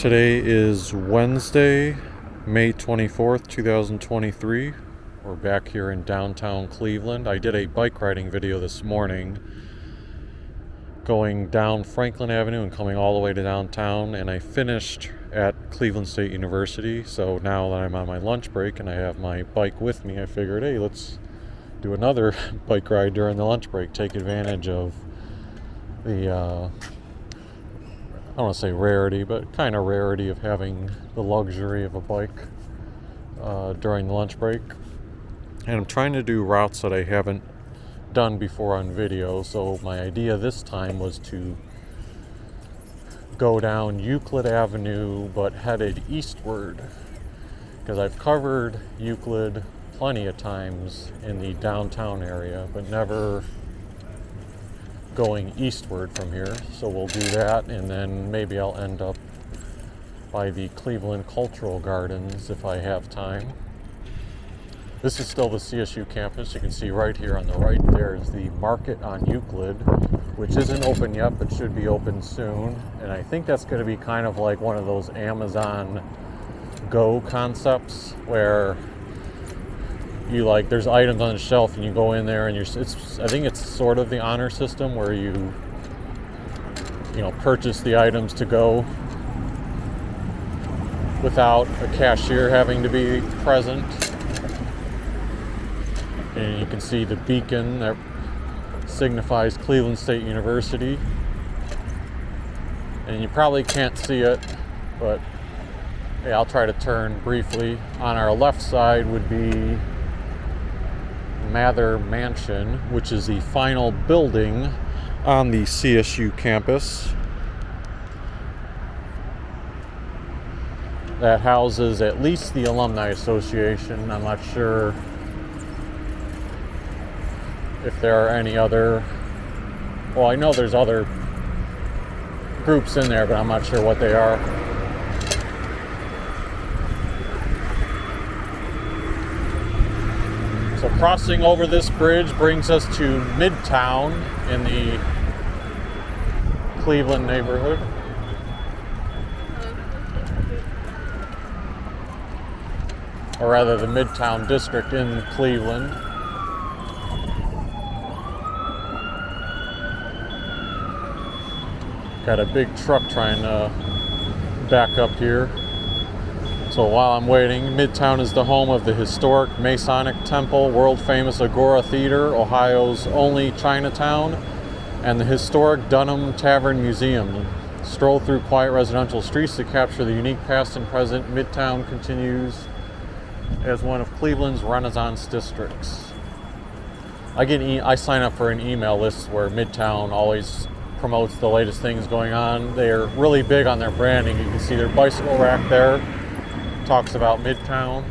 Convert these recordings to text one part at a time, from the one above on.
Today is Wednesday, May 24th, 2023. We're back here in downtown Cleveland. I did a bike riding video this morning going down Franklin Avenue and coming all the way to downtown, and I finished at Cleveland State University. So now that I'm on my lunch break and I have my bike with me, I figured, hey, let's do another bike ride during the lunch break, take advantage of the I don't want to say rarity, but kind of rarity of having the luxury of a bike during the lunch break. And I'm trying to do routes that I haven't done before on video. So my idea this time was to go down Euclid Avenue, but headed eastward, because I've covered Euclid plenty of times in the downtown area, but never going eastward from here. So we'll do that, and then maybe I'll end up by the Cleveland Cultural Gardens if I have time. This is still the CSU campus. You can see right here on the right there is the market on Euclid, which isn't open yet but should be open soon. And I think that's going to be kind of like one of those Amazon Go concepts where you there's items on the shelf and you go in there and I think it's sort of the honor system where you purchase the items to go without a cashier having to be present. And you can see the beacon that signifies Cleveland State University. And you probably can't see it, but yeah, I'll try to turn briefly. On our left side would be Mather Mansion, which is the final building on the CSU campus that houses at least the Alumni Association. I'm not sure if there are any other, well, I know there's other groups in there, but I'm not sure what they are. So crossing over this bridge brings us to Midtown in the Cleveland neighborhood. Or rather, the Midtown District in Cleveland. Got a big truck trying to back up here. So while I'm waiting, Midtown is the home of the historic Masonic Temple, world-famous Agora Theatre, Ohio's only Chinatown, and the historic Dunham Tavern Museum. Stroll through quiet residential streets to capture the unique past and present. Midtown continues as one of Cleveland's Renaissance districts. I sign up for an email list where Midtown always promotes the latest things going on. They're really big on their branding. You can see their bicycle rack there. Talks about Midtown.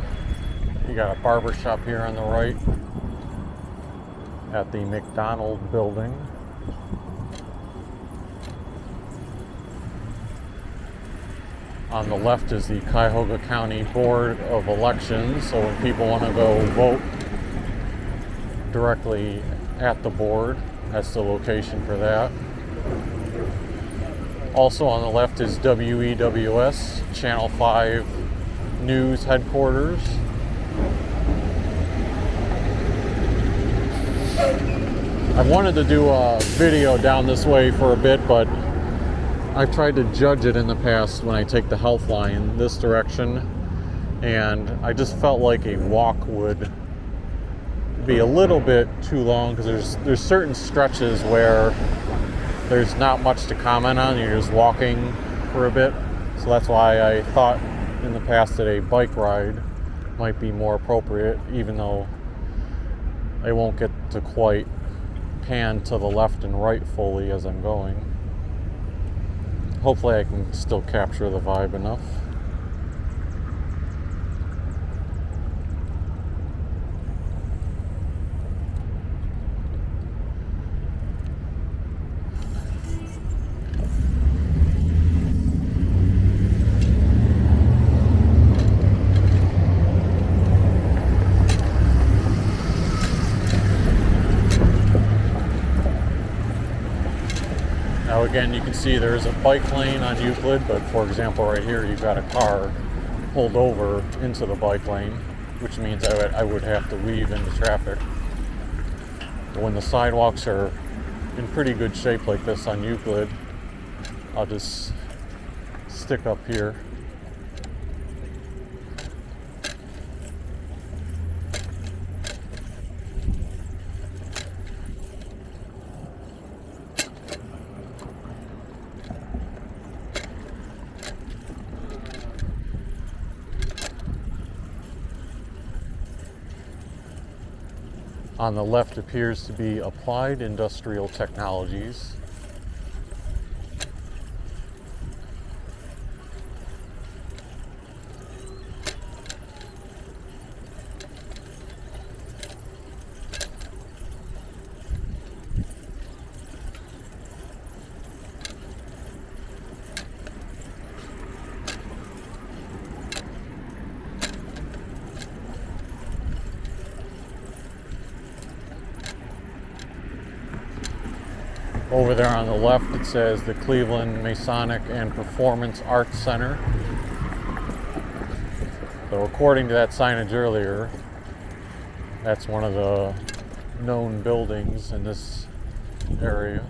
You got a barber shop here on the right at the McDonald building. On the left is the Cuyahoga County Board of Elections, so when people want to go vote directly at the board, that's the location for that. Also on the left is WEWS, Channel 5 News headquarters. I wanted to do a video down this way for a bit, but I've tried to judge it in the past when I take the health line this direction, and I just felt like a walk would be a little bit too long, because there's certain stretches where there's not much to comment on. You're just walking for a bit. So that's why I thought in the past that a bike ride might be more appropriate, even though I won't get to quite pan to the left and right fully as I'm going. Hopefully I can still capture the vibe enough. Now again, you can see there's a bike lane on Euclid, but for example right here you've got a car pulled over into the bike lane, which means I would have to weave into traffic. But when the sidewalks are in pretty good shape like this on Euclid, I'll just stick up here. On the left appears to be Applied Industrial Technologies. Over there on the left it says the Cleveland Masonic and Performance Arts Center. So according to that signage earlier, that's one of the known buildings in this area.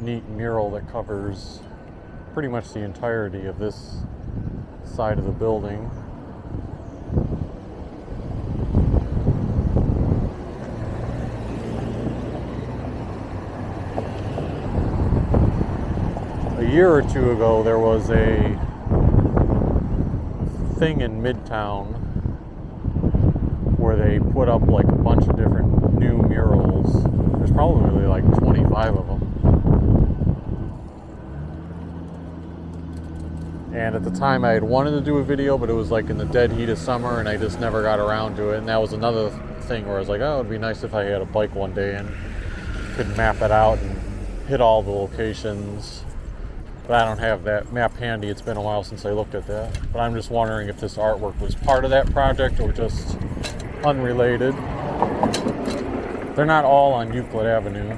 Neat mural that covers pretty much the entirety of this side of the building. A year or two ago, there was a thing in Midtown where they put up like a bunch of different new murals. There's probably like 25 of them. And at the time I had wanted to do a video, but it was like in the dead heat of summer and I just never got around to it. And that was another thing where I was like, oh, it'd be nice if I had a bike one day and could map it out and hit all the locations. But I don't have that map handy. It's been a while since I looked at that. But I'm just wondering if this artwork was part of that project or just unrelated. They're not all on Euclid Avenue.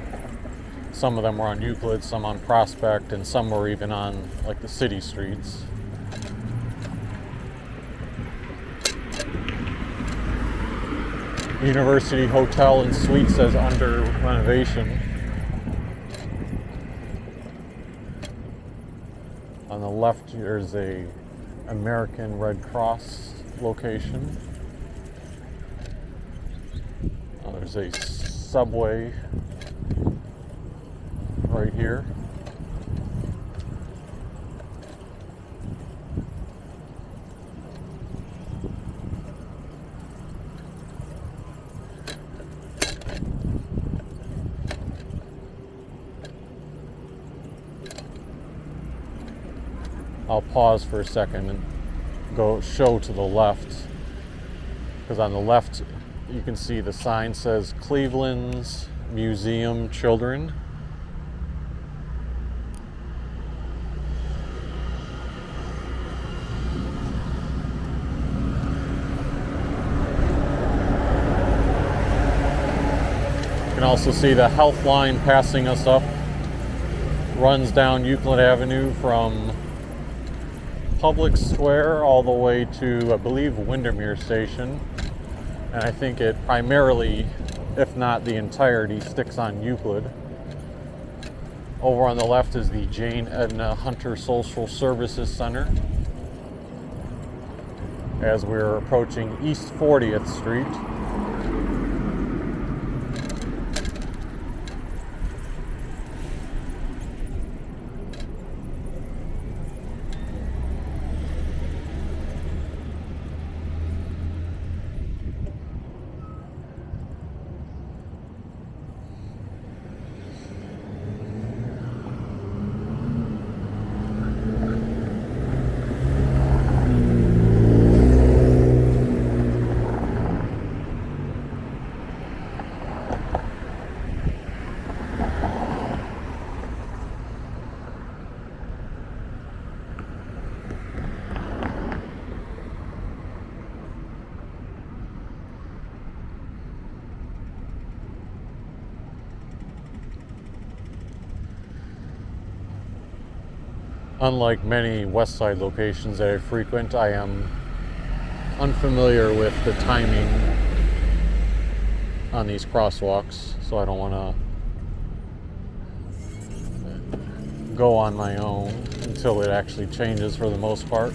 Some of them were on Euclid, some on Prospect, and some were even on like the city streets. University Hotel and Suite says under renovation. On the left, there's a American Red Cross location. There's a Subway right here. I'll pause for a second and go show to the left, because on the left you can see the sign says Cleveland's Museum Children. You can also see the health line passing us up. Runs down Euclid Avenue from Public Square all the way to, I believe, Windermere Station. And I think it primarily, if not the entirety, sticks on Euclid. Over on the left is the Jane Edna Hunter Social Services Center. As we're approaching East 40th Street. unlike many West Side locations that I frequent, I am unfamiliar with the timing on these crosswalks, so I don't want to go on my own until it actually changes for the most part.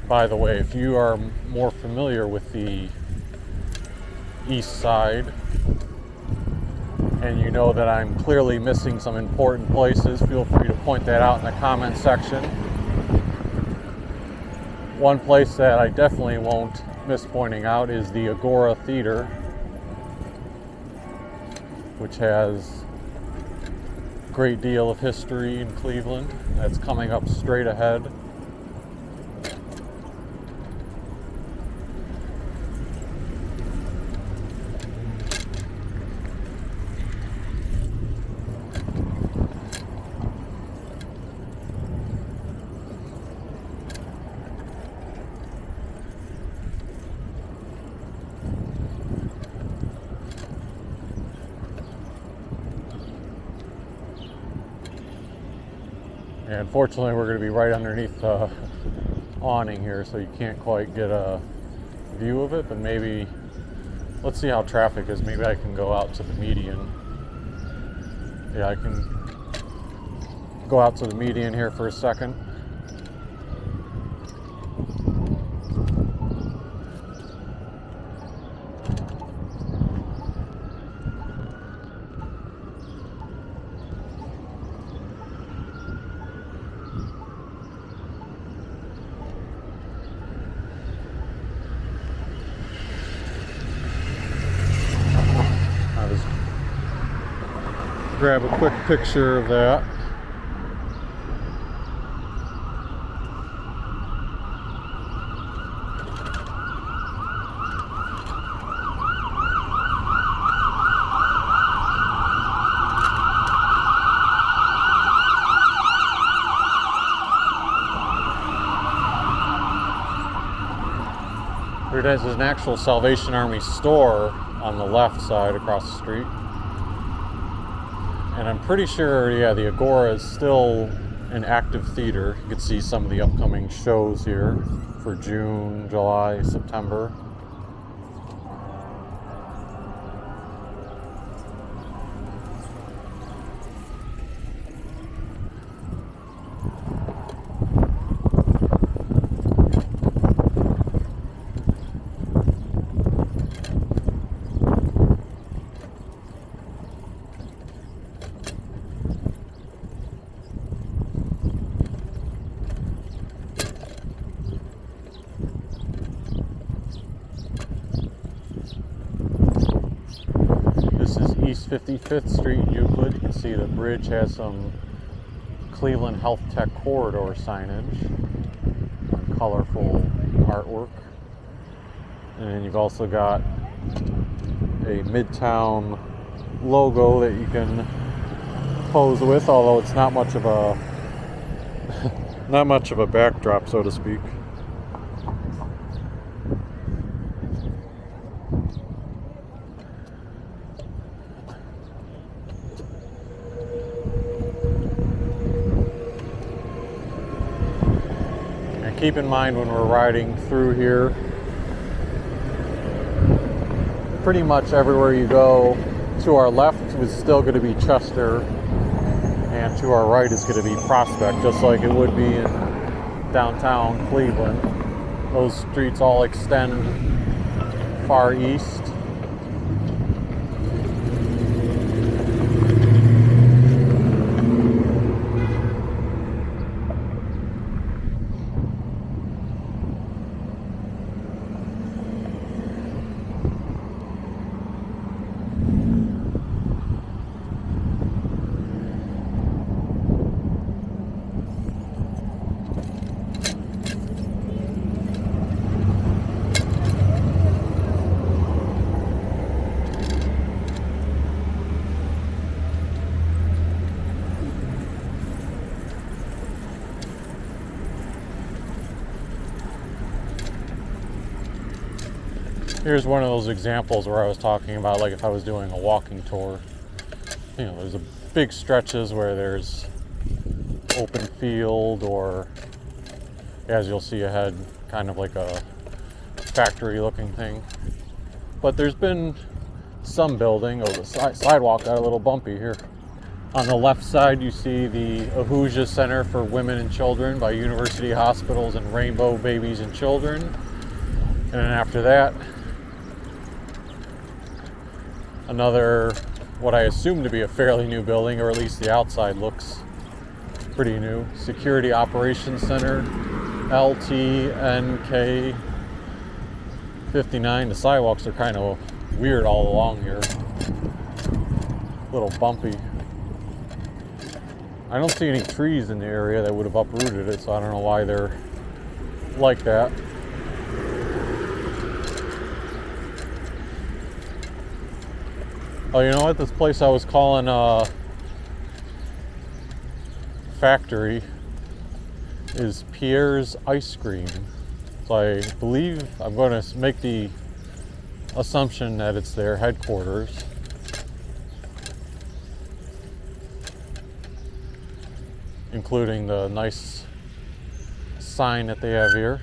By the way, if you are more familiar with the east side and you know that I'm clearly missing some important places, feel free to point that out in the comment section. One place that I definitely won't miss pointing out is the Agora Theatre, which has a great deal of history in Cleveland. That's coming up straight ahead. And unfortunately, we're going to be right underneath the awning here, so you can't quite get a view of it, but maybe, let's see how traffic is. Maybe I can go out to the median. Yeah, I can go out to the median here for a second. Grab a quick picture of that. There's an actual Salvation Army store on the left side across the street. And I'm pretty sure, yeah, the Agora is still an active theater. You can see some of the upcoming shows here for June, July, September. East 55th Street in Euclid. You can see the bridge has some Cleveland Health Tech Corridor signage, colorful artwork. And then you've also got a Midtown logo that you can pose with, although it's not much of a backdrop, so to speak. Keep in mind when we're riding through here, pretty much everywhere you go, to our left is still going to be Chester, and to our right is going to be Prospect, just like it would be in downtown Cleveland. Those streets all extend far east. Here's one of those examples where I was talking about, like if I was doing a walking tour. You know, there's a big stretches where there's open field, or as you'll see ahead, kind of like a factory looking thing. But there's been some building. Oh, the sidewalk got a little bumpy here. On the left side, you see the Ahuja Center for Women and Children by University Hospitals and Rainbow Babies and Children. And then after that, another, what I assume to be a fairly new building, or at least the outside looks pretty new. Security Operations Center, LTNK 59. The sidewalks are kind of weird all along here. A little bumpy. I don't see any trees in the area that would have uprooted it, so I don't know why they're like that. Oh, you know what? This place I was calling factory is Pierre's Ice Cream. So I believe I'm going to make the assumption that it's their headquarters. Including the nice sign that they have here.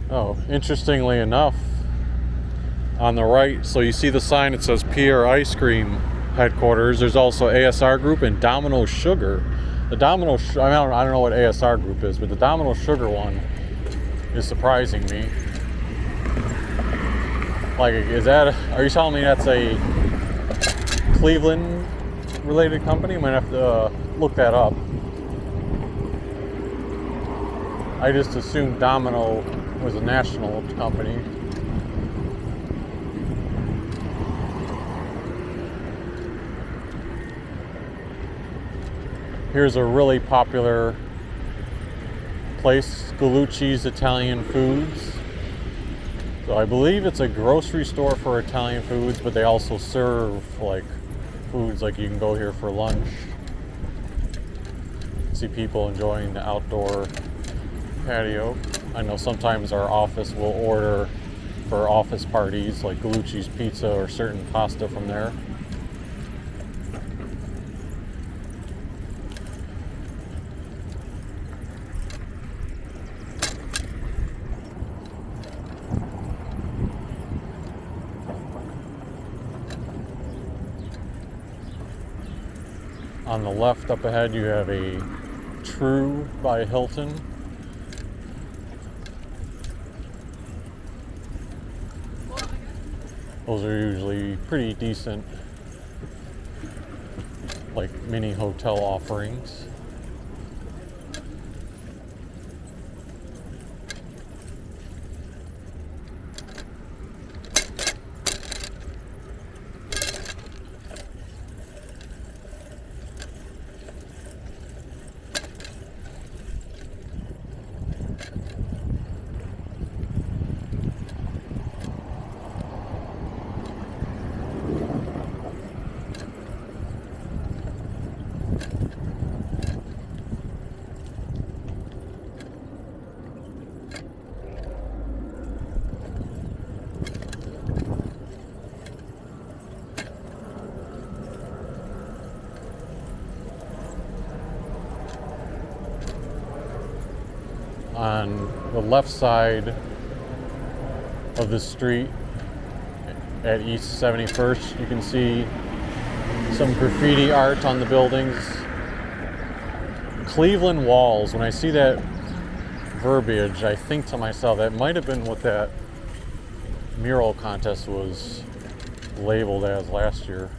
Oh, interestingly enough, on the right, so you see the sign, it says Pierre Ice Cream headquarters. There's also ASR Group and Domino Sugar. The Domino, I don't know what ASR Group is, but the Domino Sugar one is surprising me. Like, are you telling me that's a Cleveland related company? I might have to look that up. I just assumed Domino was a national company. Here's a really popular place, Gallucci's Italian Foods. So I believe it's a grocery store for Italian foods, but they also serve like foods, like you can go here for lunch. See people enjoying the outdoor patio. I know sometimes our office will order for office parties, like Gallucci's Pizza or certain pasta from there. On the left up ahead, you have a True by Hilton. Those are usually pretty decent, like mini hotel offerings. On the left side of the street at East 71st, you can see some graffiti art on the buildings. Cleveland walls. When I see that verbiage, I think to myself, that might have been what that mural contest was labeled as last year.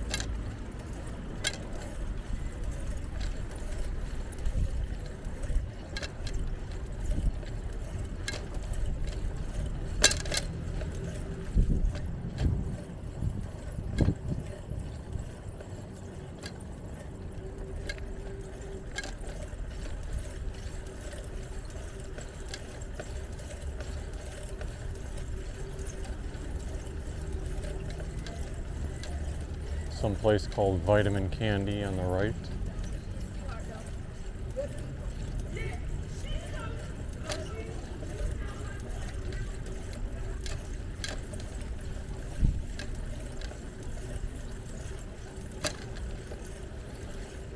Some place called Vitamin Candy on the right.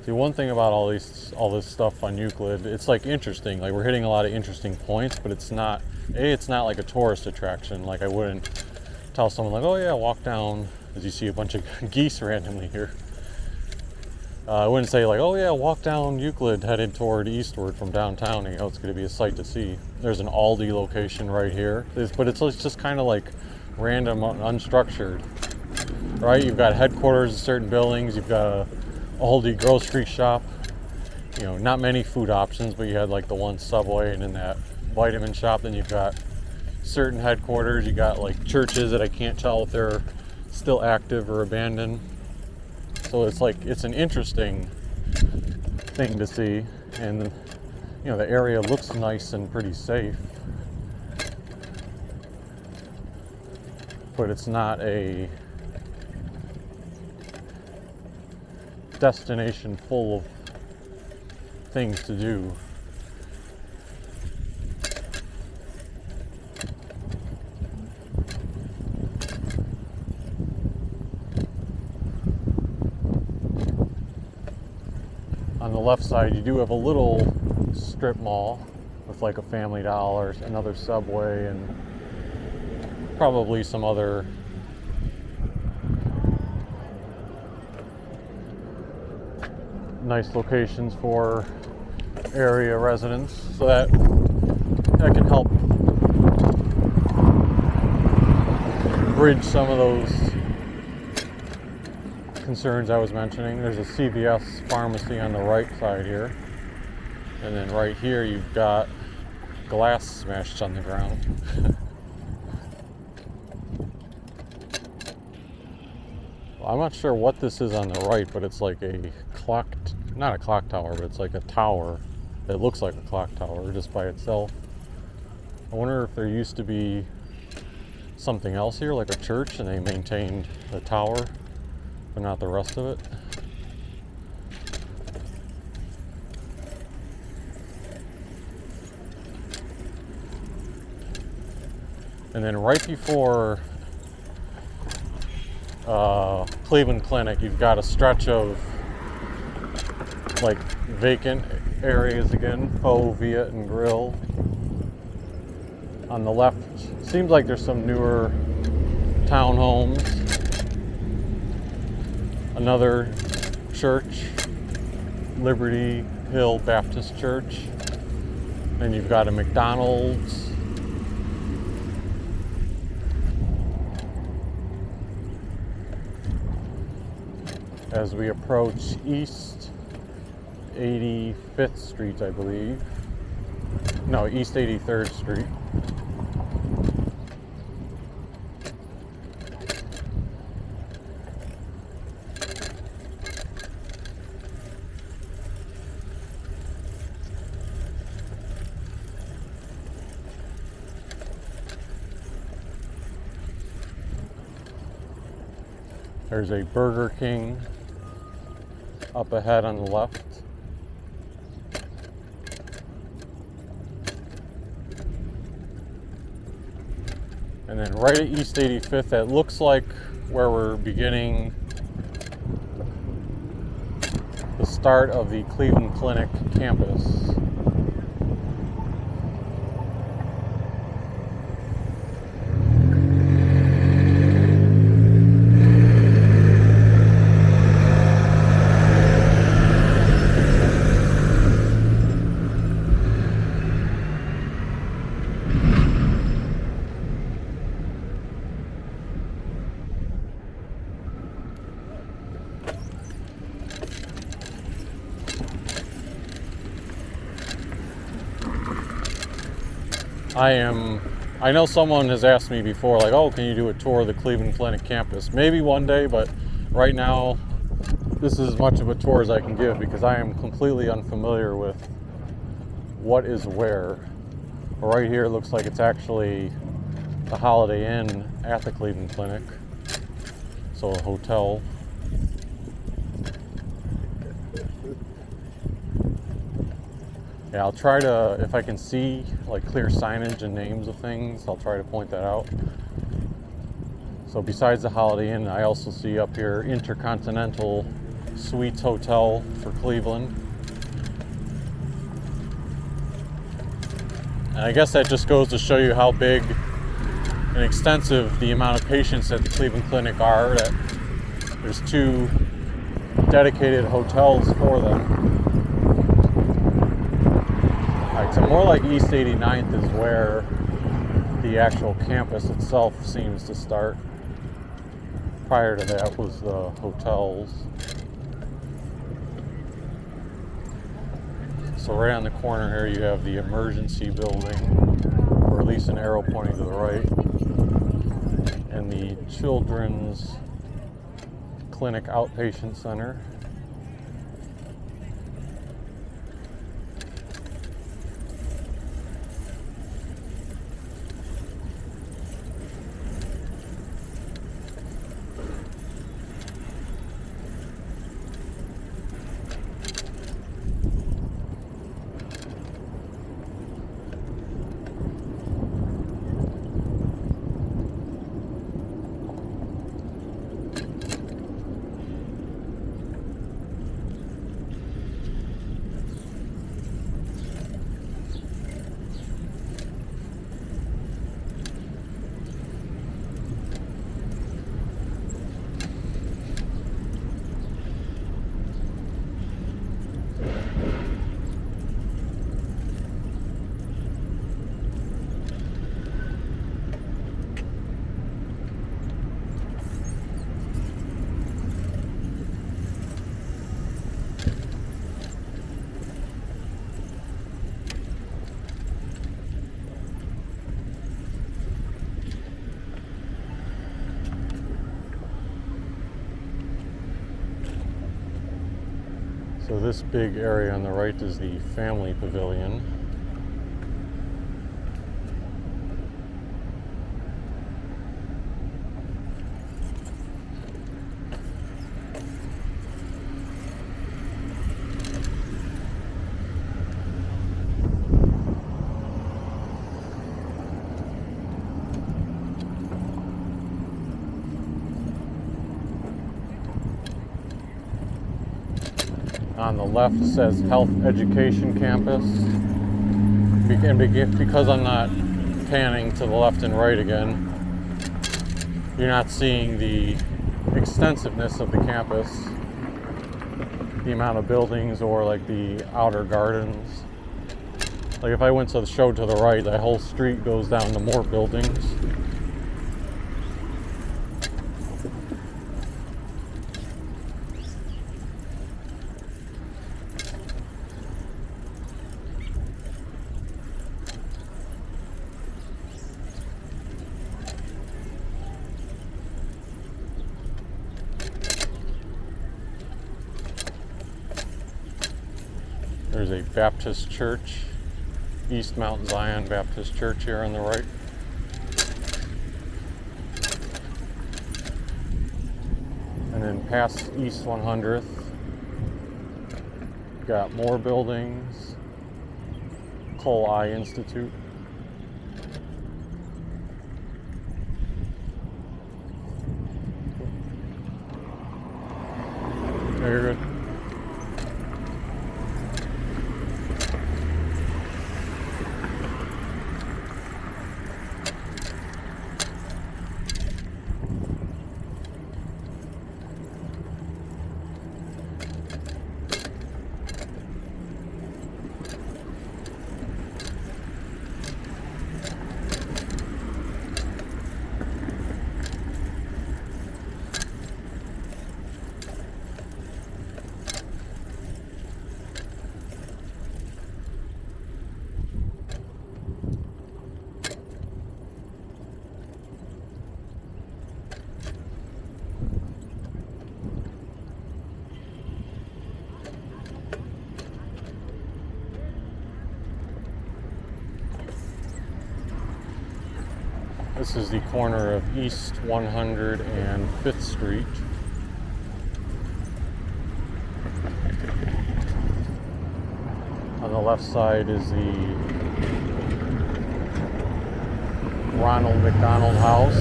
See, one thing about all this stuff on Euclid, it's like interesting. Like we're hitting a lot of interesting points, but it's not like a tourist attraction. Like I wouldn't tell someone like, oh yeah, walk down, as you see a bunch of geese randomly here. I wouldn't say like, oh yeah, walk down Euclid headed toward eastward from downtown. You know, it's going to be a sight to see. There's an Aldi location right here, but it's just kind of like random, unstructured, right? You've got headquarters of certain buildings. You've got a Aldi grocery shop. You know, not many food options, but you had like the one Subway, and in that vitamin shop, then you've got certain headquarters. You got like churches that I can't tell if they're still active or abandoned. So it's like, it's an interesting thing to see, and you know, the area looks nice and pretty safe, but it's not a destination full of things to do. On the left side, you do have a little strip mall with like a Family Dollar, another Subway, and probably some other nice locations for area residents, so that can help bridge some of those concerns I was mentioning. There's a CVS pharmacy on the right side here, and then right here you've got glass smashed on the ground. I'm not sure what this is on the right, but it's like a clock, not a clock tower, but it's like a tower that looks like a clock tower just by itself. I wonder if there used to be something else here, like a church, and they maintained the tower but not the rest of it. And then right before Cleveland Clinic, you've got a stretch of like vacant areas again, Poe, Viet, and Grill. On the left, seems like there's some newer townhomes. Another church, Liberty Hill Baptist Church. Then you've got a McDonald's. As we approach East 85th Street, I believe. No, East 83rd Street. There's a Burger King up ahead on the left. And then right at East 85th, that looks like where we're beginning the start of the Cleveland Clinic campus. I know someone has asked me before, like, oh, can you do a tour of the Cleveland Clinic campus? Maybe one day, but right now, this is as much of a tour as I can give because I am completely unfamiliar with what is where. Right here, it looks like it's actually the Holiday Inn at the Cleveland Clinic. So a hotel. Yeah, I'll try to, if I can see like clear signage and names of things, I'll try to point that out. So besides the Holiday Inn, I also see up here Intercontinental Suites Hotel for Cleveland. And I guess that just goes to show you how big and extensive the amount of patients at the Cleveland Clinic are, that there's 2 dedicated hotels for them. Alright, so more like East 89th is where the actual campus itself seems to start. Prior to that was the hotels. So right on the corner here you have the emergency building, or at least an arrow pointing to the right, and the Children's Clinic Outpatient Center. So this big area on the right is the family pavilion. On the left it says Health Education Campus. And because I'm not panning to the left and right again, you're not seeing the extensiveness of the campus, the amount of buildings or like the outer gardens. Like if I went to the show to the right, that whole street goes down to more buildings. There's a Baptist church, East Mount Zion Baptist Church here on the right. And then past East 100th, got more buildings, Cole Eye Institute. Very good. This is the corner of East 100 and 5th Street. On the left side is the Ronald McDonald House.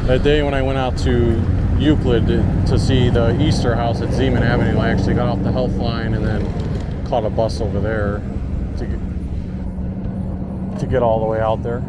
That day when I went out to Euclid to see the Easter house at Zeeman Avenue, I actually got off the Health Line and then caught a bus over there to get all the way out there.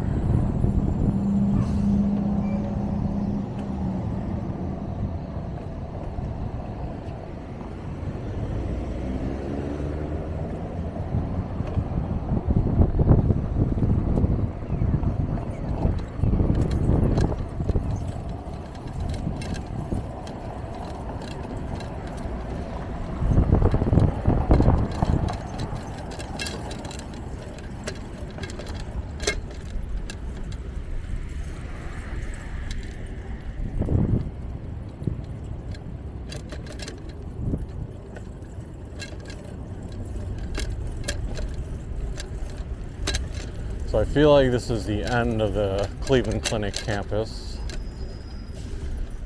So I feel like this is the end of the Cleveland Clinic campus,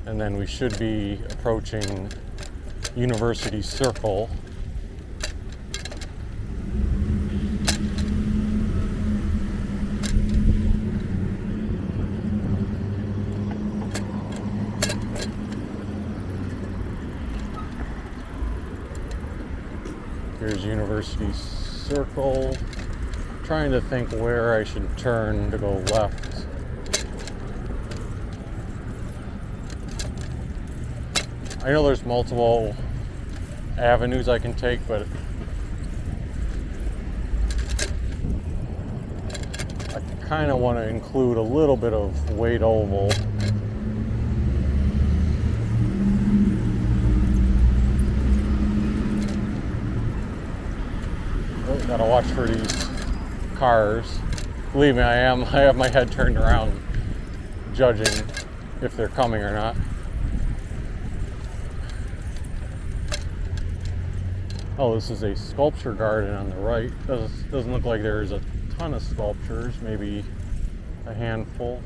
and then we should be approaching University Circle. Here's University Circle. Trying to think where I should turn to go left. I know there's multiple avenues I can take, but I kind of want to include a little bit of Wade Oval. Oh, gotta watch for these cars. Believe me, I have my head turned around judging if they're coming or not. Oh, this is a sculpture garden on the right. Doesn't look like there's a ton of sculptures, maybe a handful.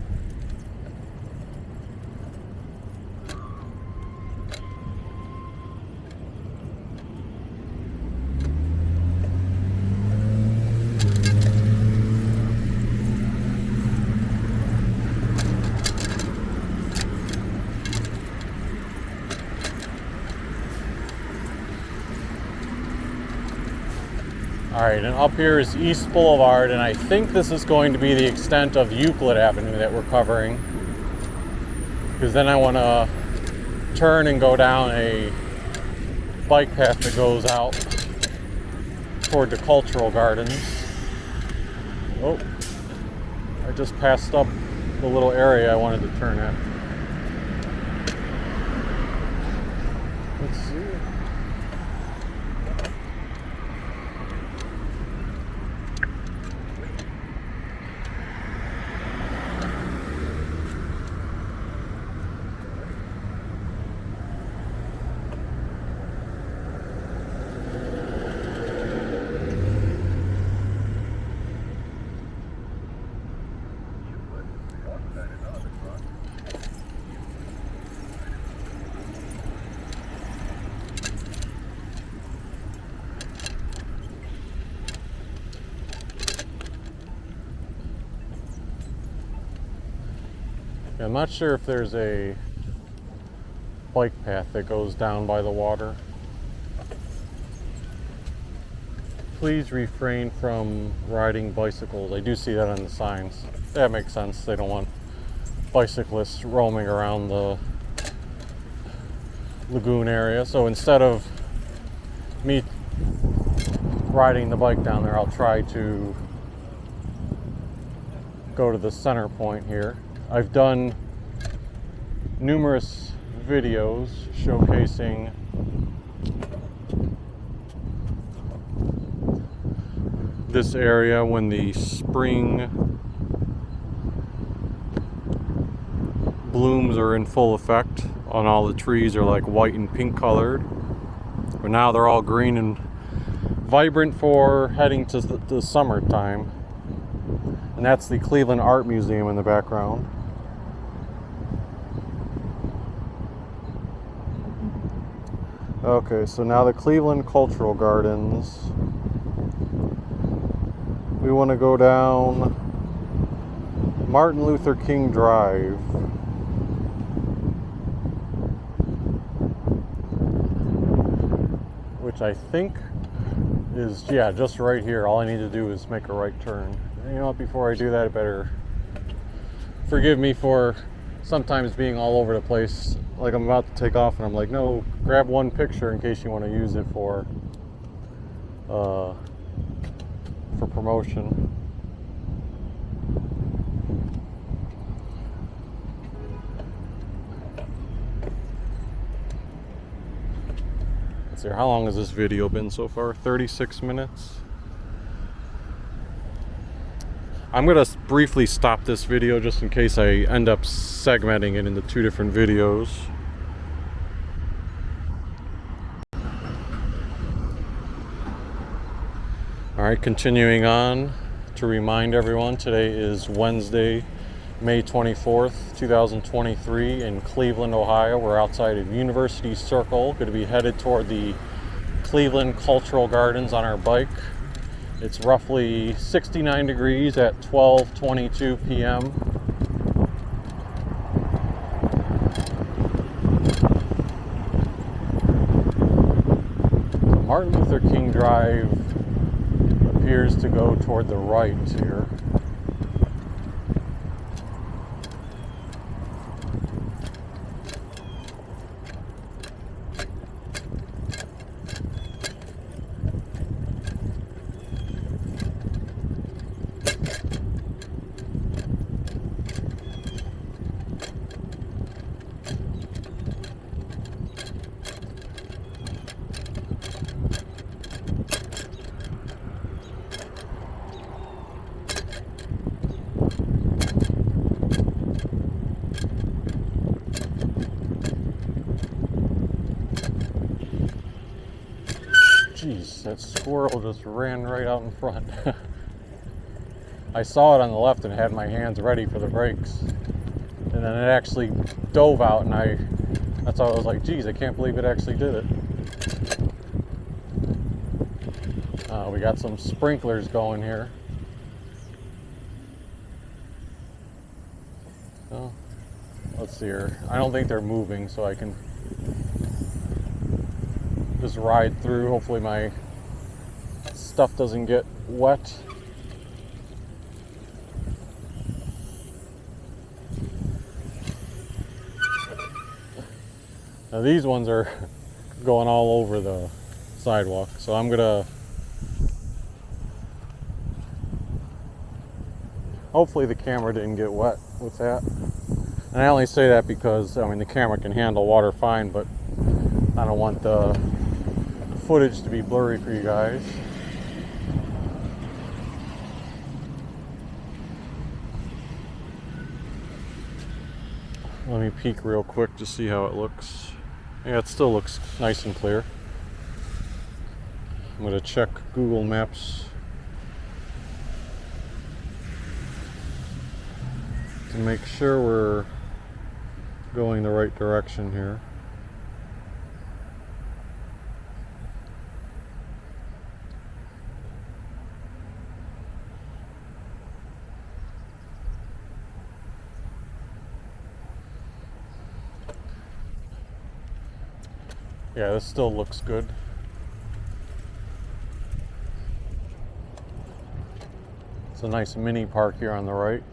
Alright, and up here is East Boulevard, and I think this is going to be the extent of Euclid Avenue that we're covering. Because then I want to turn and go down a bike path that goes out toward the Cultural Gardens. Oh, I just passed up the little area I wanted to turn at. Let's see. I'm not sure if there's a bike path that goes down by the water. Please refrain from riding bicycles. I do see that on the signs. That makes sense. They don't want bicyclists roaming around the lagoon area. So instead of me riding the bike down there, I'll try to go to the center point here. I've done numerous videos showcasing this area when the spring blooms are in full effect on all the trees are like white and pink colored, but now they're all green and vibrant for heading to the summertime. And that's the Cleveland Art Museum in the background. Okay, so now the Cleveland Cultural Gardens. We want to go down Martin Luther King Drive. Which I think is, yeah, just right here. All I need to do is make a right turn. You know what, before I do that, I better forgive me for sometimes being all over the place. Like I'm about to take off and I'm like, no, grab one picture in case you want to use it for promotion. Let's see, how long has this video been so far? 36 minutes. I'm going to briefly stop this video just in case I end up segmenting it into two different videos. Alright, continuing on to remind everyone, today is Wednesday, May 24th, 2023 in Cleveland, Ohio. We're outside of University Circle, going to be headed toward the Cleveland Cultural Gardens on our bike. It's roughly 69 degrees at 12:22 p.m. Martin Luther King Drive appears to go toward the right here. Jeez, that squirrel just ran right out in front. I saw it on the left and had my hands ready for the brakes. And then it actually dove out and that's why I was like, geez, I can't believe it actually did it. We got some sprinklers going here. Oh, let's see here. I don't think they're moving, so I can just ride through. Hopefully my stuff doesn't get wet. Now these ones are going all over the sidewalk, so I'm gonna hopefully the camera didn't get wet with that. And I only say that because, I mean, the camera can handle water fine, but I don't want the footage to be blurry for you guys. Let me peek real quick to see how it looks. Yeah, it still looks nice and clear. I'm going to check Google Maps to make sure we're going the right direction here. Yeah, this still looks good. It's a nice mini park here on the right.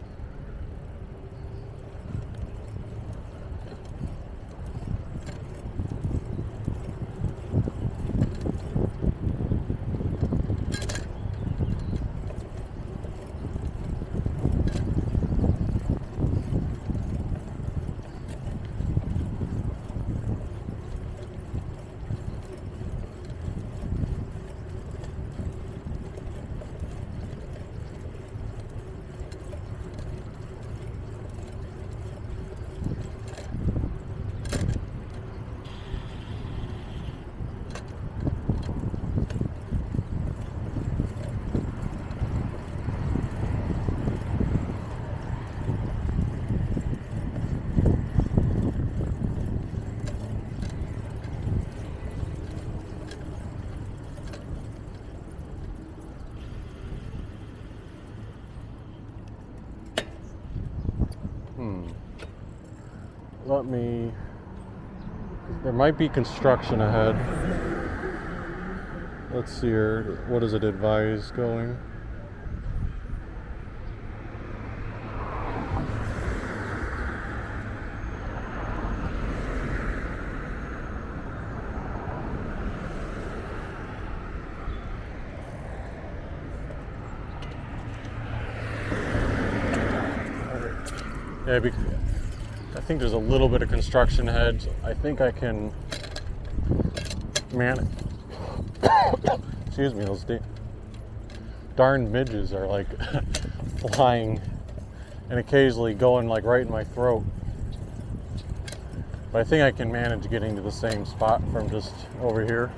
There might be construction ahead. Let's see here. What does it advise going? Yeah, I think there's a little bit of construction ahead. So I think I can manage. Excuse me, those darn midges are like flying and occasionally going like right in my throat. But I think I can manage getting to the same spot from just over here.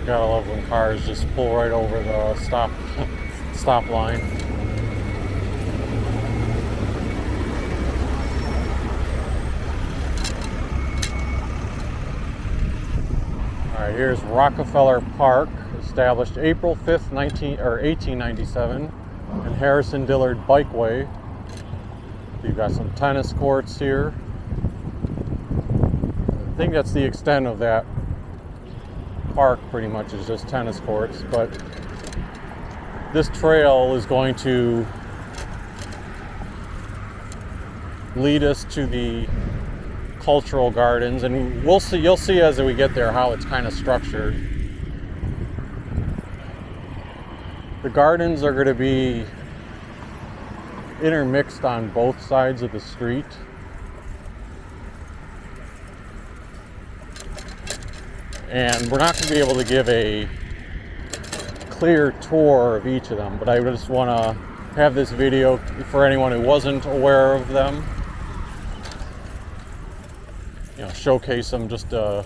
Gotta love when cars just pull right over the stop line. Alright, here's Rockefeller Park, established April 5th, 1897, and Harrison Dillard Bikeway. You've got some tennis courts here. I think that's the extent of that park, pretty much is just tennis courts, but this trail is going to lead us to the cultural gardens, and you'll see as we get there how it's kind of structured. The gardens are going to be intermixed on both sides of the street. And we're not going to be able to give a clear tour of each of them, but I just want to have this video for anyone who wasn't aware of them. You know, showcase them just a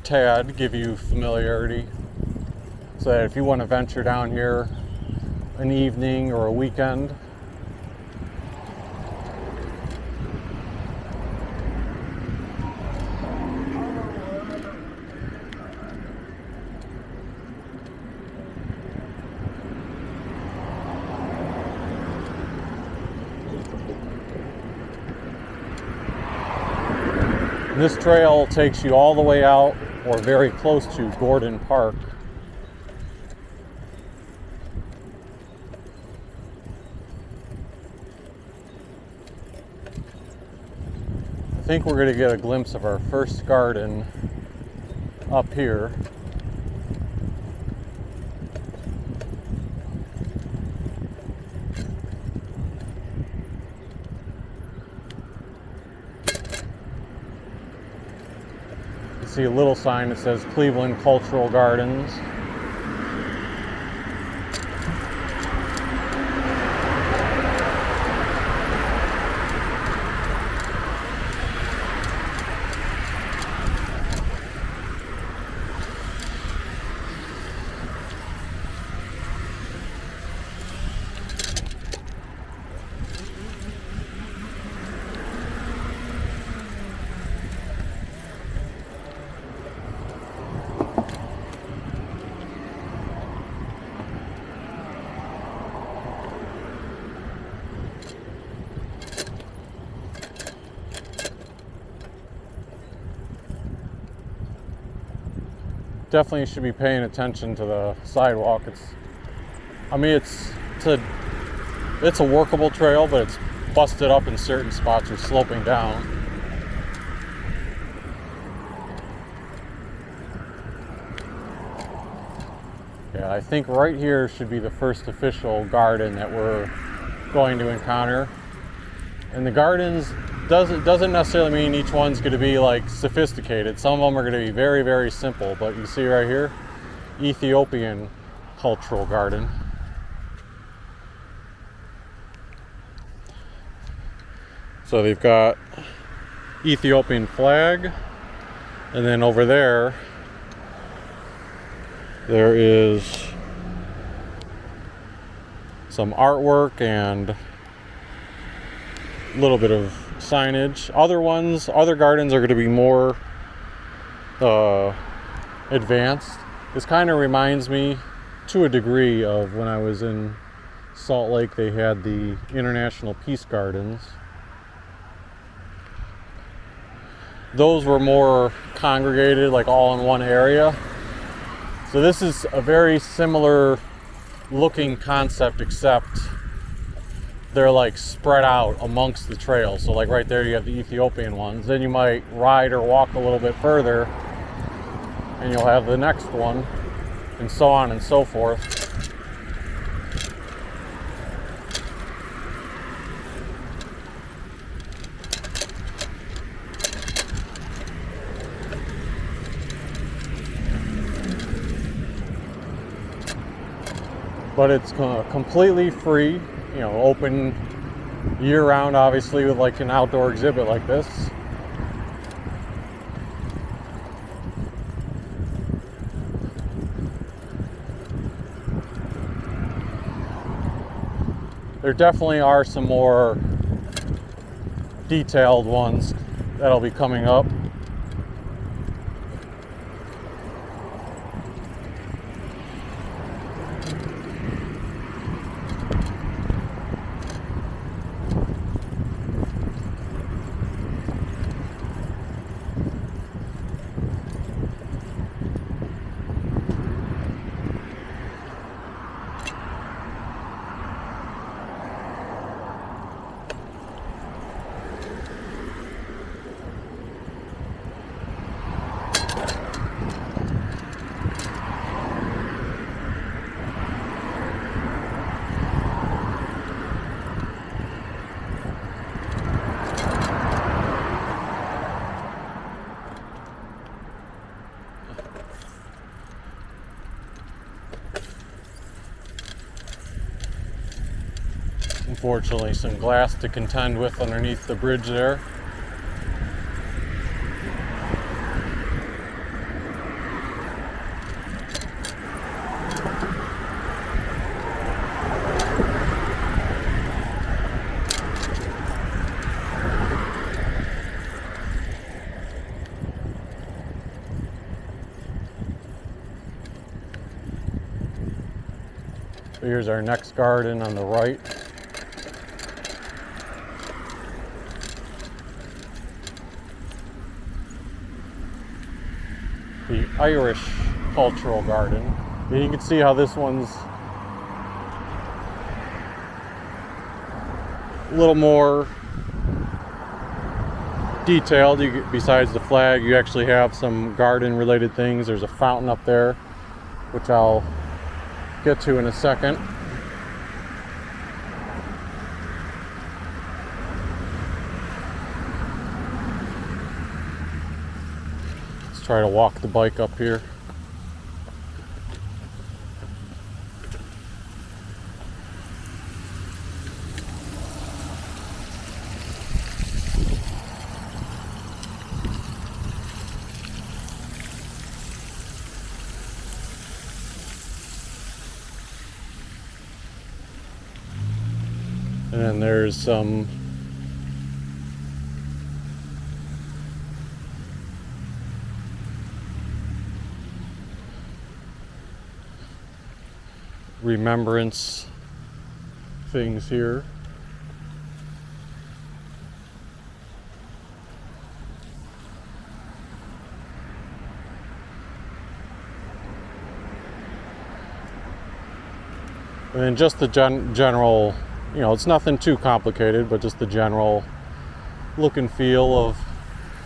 tad, give you familiarity, so that if you want to venture down here an evening or a weekend, this trail takes you all the way out or very close to Gordon Park. I think we're going to get a glimpse of our first garden up here. See a little sign that says Cleveland Cultural Gardens. definitely should be paying attention to the sidewalk. It's a workable trail, but it's busted up in certain spots or sloping down. Yeah, I think right here should be the first official garden that we're going to encounter. And the gardens doesn't necessarily mean each one's going to be like sophisticated. Some of them are going to be very, very simple. But you see right here, Ethiopian cultural garden. So they've got Ethiopian flag, and then over there is some artwork and a little bit of signage. Other gardens are going to be more advanced. This kind of reminds me to a degree of when I was in Salt Lake. They had the International Peace Gardens. Those were more congregated, like all in one area. So this is a very similar looking concept, except they're like spread out amongst the trails. So like right there you have the Ethiopian ones. Then you might ride or walk a little bit further and you'll have the next one, and so on and so forth. But it's completely free, open year-round, obviously, with like an outdoor exhibit like this. There definitely are some more detailed ones that'll be coming up. Unfortunately, some glass to contend with underneath the bridge there. So here's our next garden on the right. The Irish Cultural Garden. And you can see how this one's a little more detailed. Besides the flag, you actually have some garden related things. There's a fountain up there, which I'll get to in a second. Try to walk the bike up here. And then there's some remembrance things here. And then just the general, it's nothing too complicated, but just the general look and feel of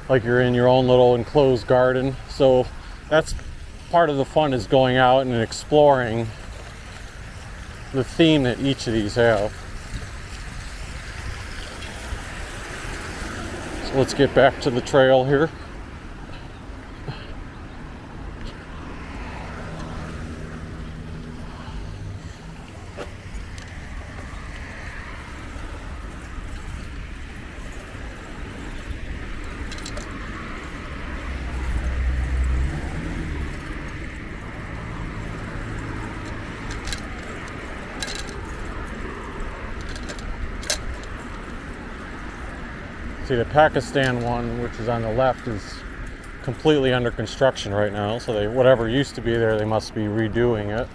like you're in your own little enclosed garden. So that's part of the fun, is going out and exploring the theme that each of these have. So let's get back to the trail here. See, the Pakistan one, which is on the left, is completely under construction right now. So whatever used to be there, they must be redoing it.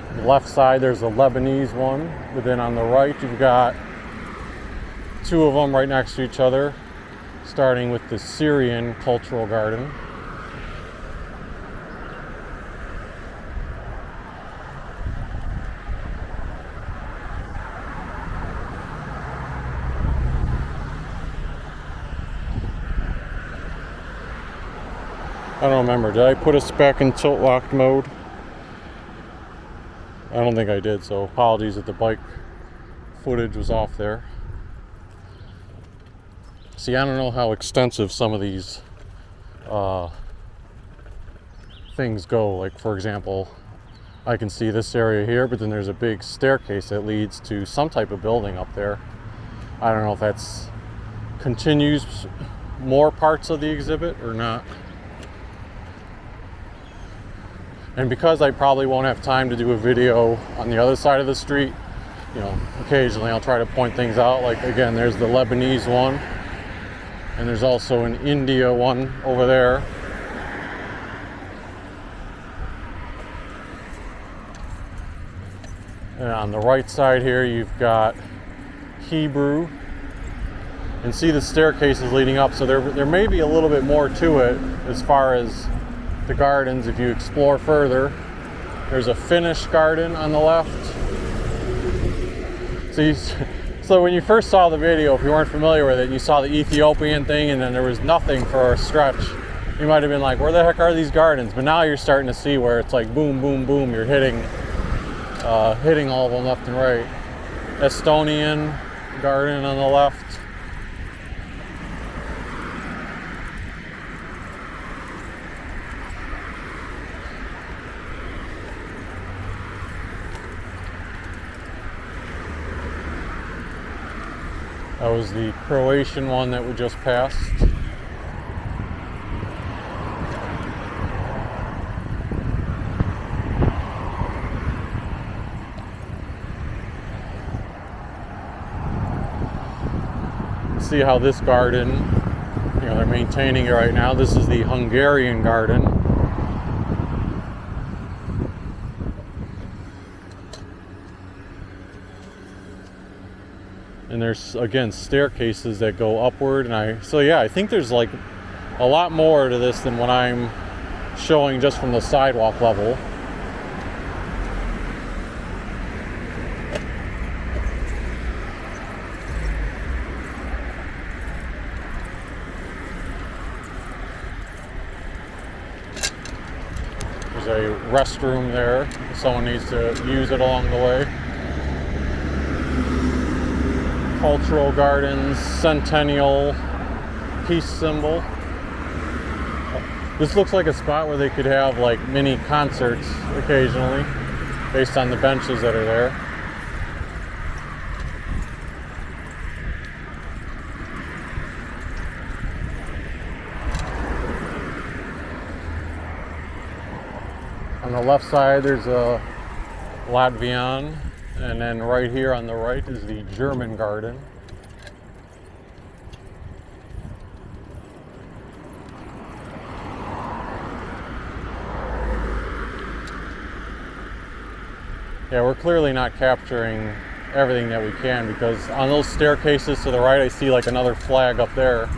On the left side, there's a Lebanese one, but then on the right, you've got two of them right next to each other, starting with the Syrian cultural garden. I don't remember. Did I put us back in tilt locked mode? I don't think I did, so apologies if the bike footage was off there. See, I don't know how extensive some of these things go. Like, for example, I can see this area here, but then there's a big staircase that leads to some type of building up there. I don't know if that's continues more parts of the exhibit or not. And because I probably won't have time to do a video on the other side of the street, occasionally I'll try to point things out. Like, again, there's the Lebanese one, and there's also an India one over there. And on the right side here, you've got Hebrew. And see the staircases leading up, so there may be a little bit more to it as far as the gardens. If you explore further, there's a Finnish garden on the left. So when you first saw the video, if you weren't familiar with it, and you saw the Ethiopian thing and then there was nothing for a stretch, you might have been like, where the heck are these gardens? But now you're starting to see where it's like boom, boom, boom, you're hitting all of them left and right. Estonian garden on the left. That was the Croatian one that we just passed. See how this garden, they're maintaining it right now. This is the Hungarian garden. And there's, again, staircases that go upward. And I think there's like a lot more to this than what I'm showing just from the sidewalk level. There's a restroom there if someone needs to use it along the way. Cultural gardens, centennial, peace symbol. This looks like a spot where they could have like mini concerts occasionally based on the benches that are there. On the left side there's a Latvian. And then right here on the right is the German garden. Yeah, we're clearly not capturing everything that we can, because on those staircases to the right I see like another flag up there.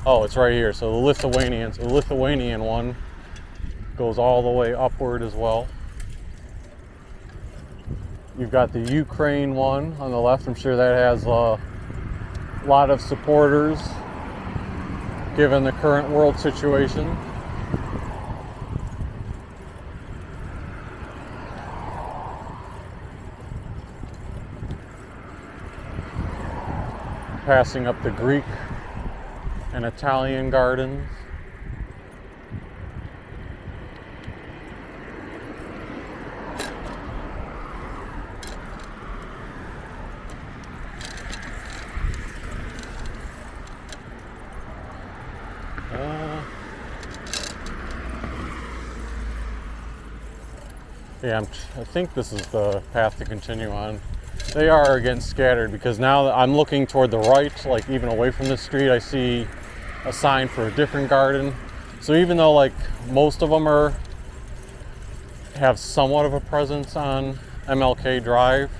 Oh, it's right here. So the Lithuanian one goes all the way upward as well. You've got the Ukraine one on the left. I'm sure that has a lot of supporters given the current world situation. Passing up the Greek and Italian gardens. Yeah, I think this is the path to continue on. They are again scattered because now I'm looking toward the right, like even away from the street, I see a sign for a different garden. So even though like most of them have somewhat of a presence on MLK Drive,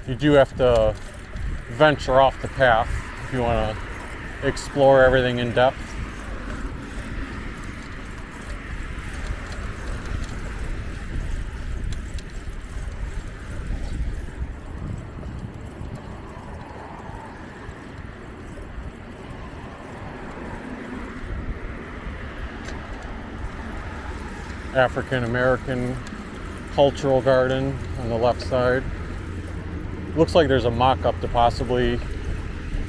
you do have to venture off the path if you want to explore everything in depth. African American cultural garden on the left side. Looks like there's a mock-up to possibly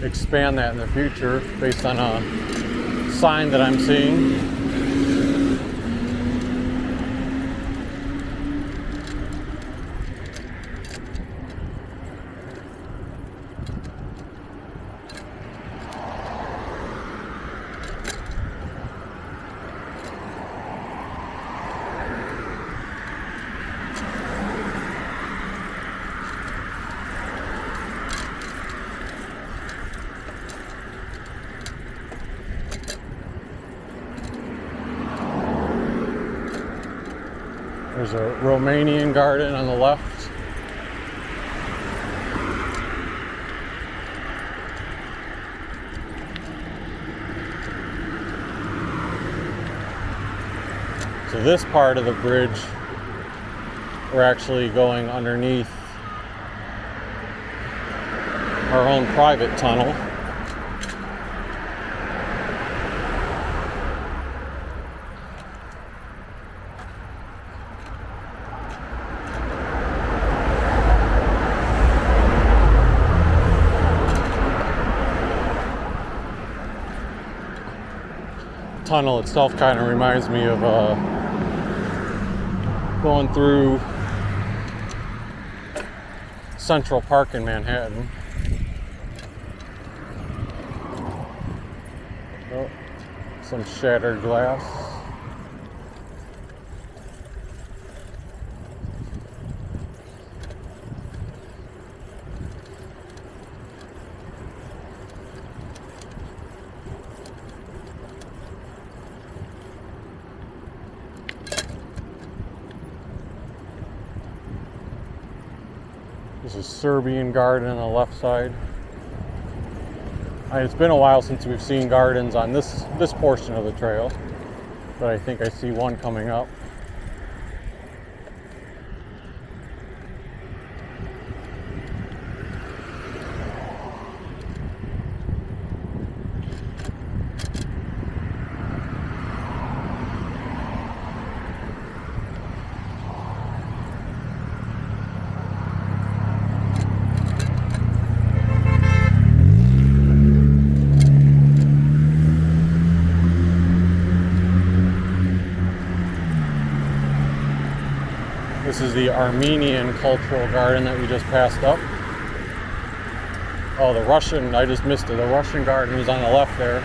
expand that in the future based on a sign that I'm seeing. There's a Romanian garden on the left. So this part of the bridge, we're actually going underneath our own private tunnel. Tunnel itself kind of reminds me of going through Central Park in Manhattan. Oh, some shattered glass. This is Serbian garden on the left side. It's been a while since we've seen gardens on this portion of the trail, but I think I see one coming up. This is the Armenian cultural garden that we just passed up. Oh, the Russian, I just missed it. The Russian garden was on the left there.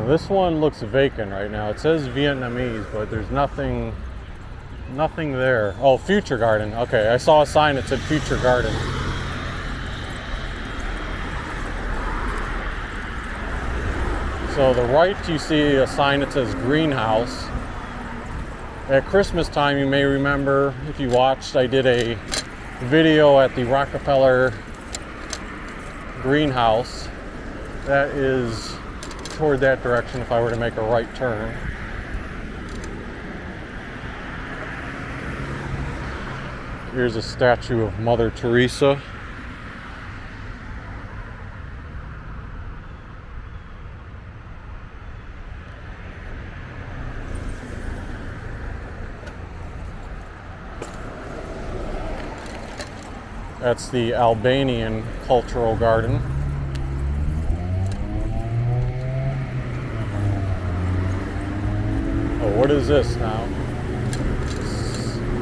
This one looks vacant right now. It says Vietnamese, but there's nothing Nothing there. Oh, Future Garden. Okay, I saw a sign that said Future Garden. So the right, you see a sign that says Greenhouse. At Christmas time, you may remember, if you watched, I did a video at the Rockefeller Greenhouse. That is toward that direction if I were to make a right turn. Here's a statue of Mother Teresa. That's the Albanian Cultural Garden. Oh, what is this now?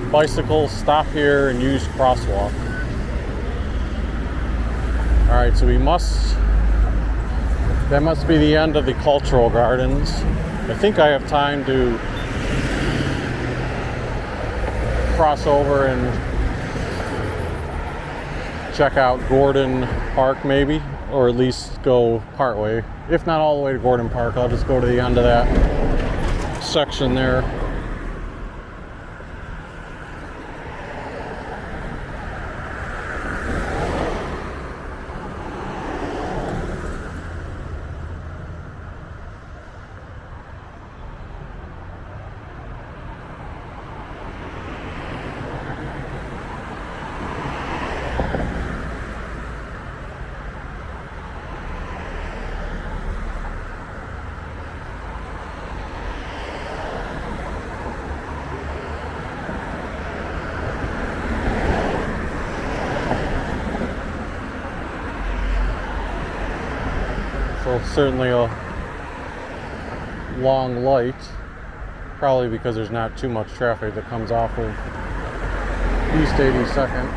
Bicycle, stop here and use crosswalk. Alright, so that must be the end of the Cultural Gardens. I think I have time to cross over and check out Gordon Park maybe, or at least go part way. If not all the way to Gordon Park, I'll just go to the end of that section there. So certainly a long light, probably because there's not too much traffic that comes off of East 82nd.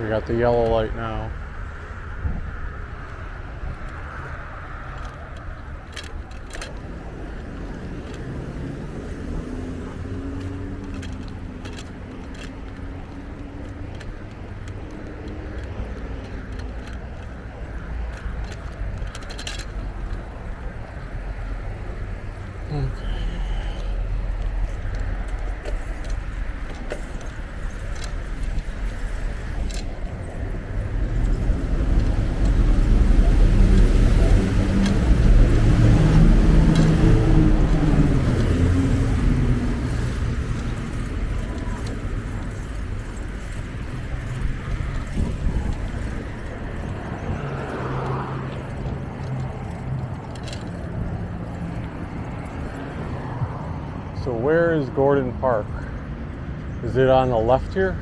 We got the yellow light now. So where is Gordon Park? Is it on the left here?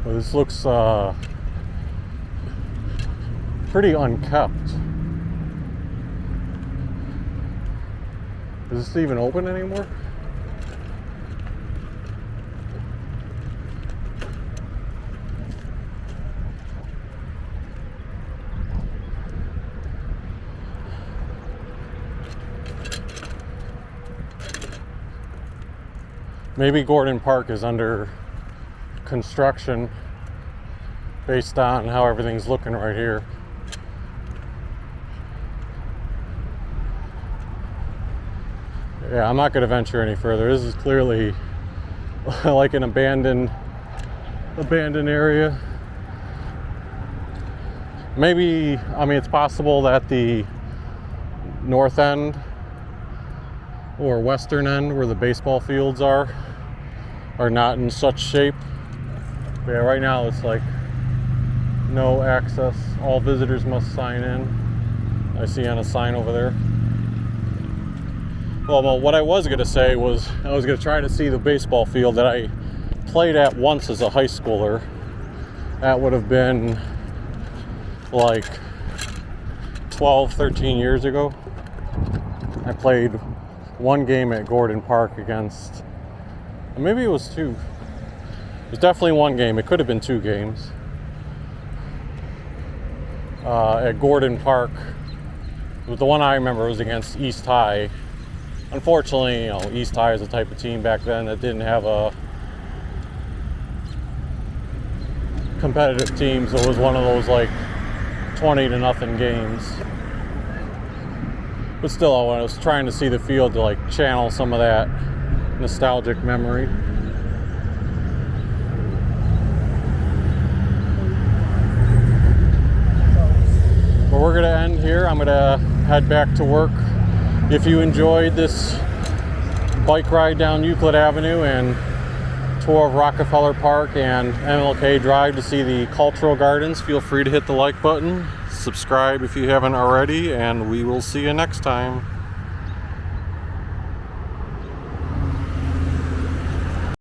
Well, this looks pretty unkept. Is this even open anymore? Maybe Gordon Park is under construction based on how everything's looking right here. Yeah, I'm not going to venture any further. This is clearly like an abandoned area. Maybe, I mean, it's possible that the north end or western end where the baseball fields are not in such shape. But yeah, right now it's like no access. All visitors must sign in. I see on a sign over there. Well, what I was going to say was I was going to try to see the baseball field that I played at once as a high schooler. That would have been like 12, 13 years ago. I played one game at Gordon Park against, maybe it was two. It was definitely one game. It could have been two games. At Gordon Park. The one I remember was against East High. Unfortunately, East High is a type of team back then that didn't have a competitive team, so it was one of those like 20-0 games. But still, I was trying to see the field to like channel some of that nostalgic memory. But we're gonna end here. I'm gonna head back to work. If you enjoyed this bike ride down Euclid Avenue and tour of Rockefeller Park and MLK Drive to see the cultural gardens, feel free to hit the like button, subscribe if you haven't already, and we will see you next time.